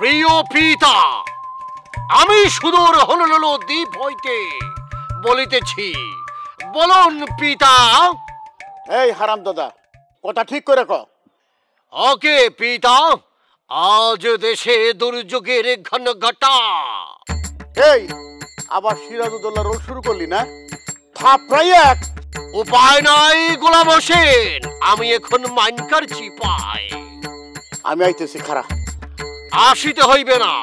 প্রিয় পিতা, আমি সুদূর হলুলুলু দ্বীপ হইতে বলিতেছি, বলুন পিতা। এই হারামদাদা, কথা ঠিক করে ক। ওকে পিতা, আজ দেশে দুর্যোগের ঘনঘটা। এই আবার সিরাজউদ্দৌলা রোল শুরু করলি না? থাপড়াই এক। উপায় নাই গোলাম হোসেন, আমি এখন মাইনকার চিপাই। আমি আইতেছি, খারা। আসিতে হইবে না,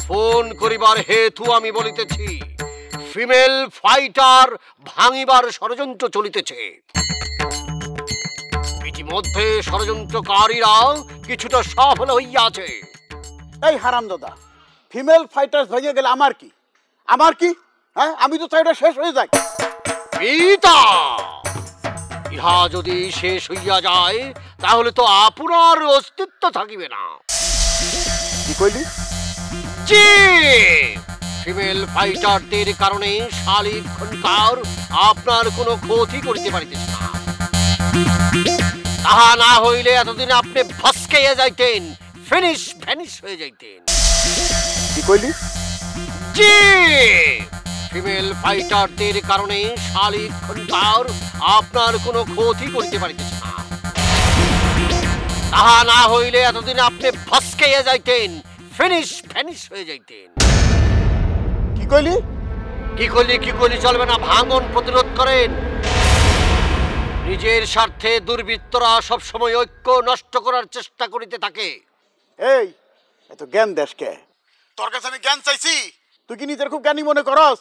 ফোন করিবার হেতু আমি বলিতেছি, ফিমেল ফাইটার ভাঙিবার ষড়যন্ত্র চলিতেছে। ইতিমধ্যে ষড়যন্ত্রকারীরা কিছুটা সফল হইয়াছে। এই হারামদাদা, ফিমেল ফাইটার্স ভেঙে গেলে আমার কি? আমার কি? হ্যাঁ, আমি তো চাই ওটা শেষ হয়ে যাক। পিতা, ইহা যদি শেষ হইয়া যায় তাহলে তো আপনার অস্তিত্ব থাকিবে না। কি কইলি? জি, ফিমেল ফাইটারদের কারণে শালিক খনকার আপনার কোনো ক্ষতি করিতে পারিতেছে না। তাহা না হইলে এতদিন আপনি ভস্কাইয়া যাইতেন, ভ্যানিশ হয়ে যাইতেন। কি কইলি? জি, ফিমেল ফাইটারদের কারণে শালিক খনকার আপনার কোনো ক্ষতি করিতে পারিতেছে না। তাহা না হইলে এতদিন আপনি ভস্কাইয়া যাইতেন, ভ্যানিশ হয়ে যাইতেন। কি কইলি? কি করলি চলবে না, ভাঙন প্রতিরোধ করেন। নিজের স্বার্থে দুর্বৃত্তরা সবসময় ঐক্য নষ্ট করার চেষ্টা করিতে থাকে। এই এত জ্ঞান দেশকে, তোর কাছে আমি জ্ঞান চাইছি? তুই কি নিজের খুব জ্ঞানী মনে করস?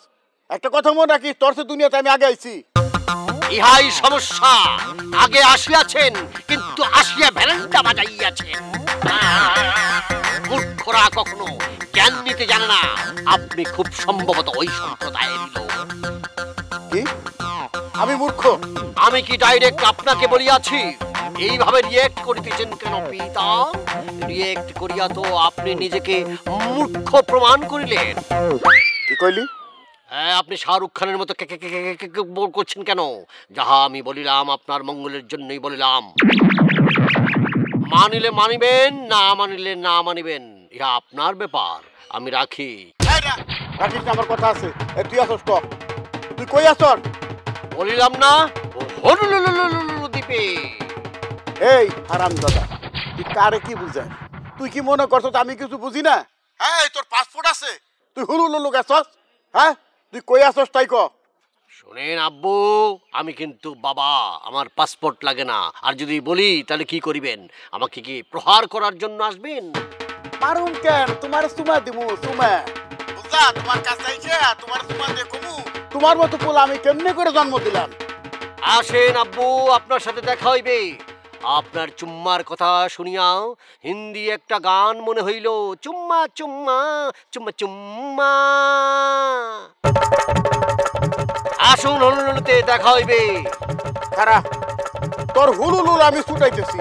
একটা কথা মনে রাখিস, তোর সে দুনিয়াতে আমি আগে আইছি। ইহাই সমস্যা, আগে আসিয়াছেন কিন্তু আসিয়া ভ্যালেন্টা বাজাইয়াছেন। মূর্খরা কখনো জ্ঞান নিতে জানে না। আপনি খুব সম্ভবত ওই সম্প্রদায়ের লোক। কি? আমি মূর্খ? আমি কি ডাইরেক্ট আপনাকে বলিয়াছি? এইভাবে রিয়েক্ট করিতেছেন কেন পিতা? রিয়েক্ট করিয়া তো আপনি নিজেকে মূর্খ প্রমাণ করিলেন। কি কইলি? হ্যাঁ, আপনি শাহরুখ খানের মতো বোর করছেন কেন? যাহা আমি বলিলাম আপনার মঙ্গলের জন্যই বলিলাম। মানিলে মানিবেন, না মানিলে না মানিবেন, ইহা আপনার ব্যাপার। আমি রাখি। রাখিস না, আমার কথা আছে। তুই আসস তো, তুই কই আসর? বলিলাম না হলুলুলু দ্বীপে। এই হারামদাদা, তুই কারে কি বুঝাস? তুই কি মনে করছ আমি কিছু বুঝি না? হ্যাঁ, তোর পাসপোর্ট আছে, তুই হুলুলুলু গেছস? হ্যাঁ, তুই কই আসস তাই ক। শোনেন আব্বু, আমি কিন্তু বাবা, আমার পাসপোর্ট লাগে না। আর যদি বলি তাহলে কি করিবেন? আমাকে কি প্রহার করার জন্য আসবেন? মারুম কেন? তোমার সুমা দিমু, সুমা। বুঝা, তোমার কাছে আইছে, তোমার সুমা দিয়ে কমু। তোমার মতো পোলা আমি কেমনে করে জন্ম দিলাম? আসেন আব্বু, আপনার সাথে দেখা হইবে। আপনার চুম্মার কথা শুনিয়া হিন্দি একটা গান মনে হইল, চুম্মা চুম্মা চুম্মা চুম্মা। আসুন, হলুলুলুতে দেখা হইবে। খারা, তোর হুলুলুল আমি ছুটাইতেছি।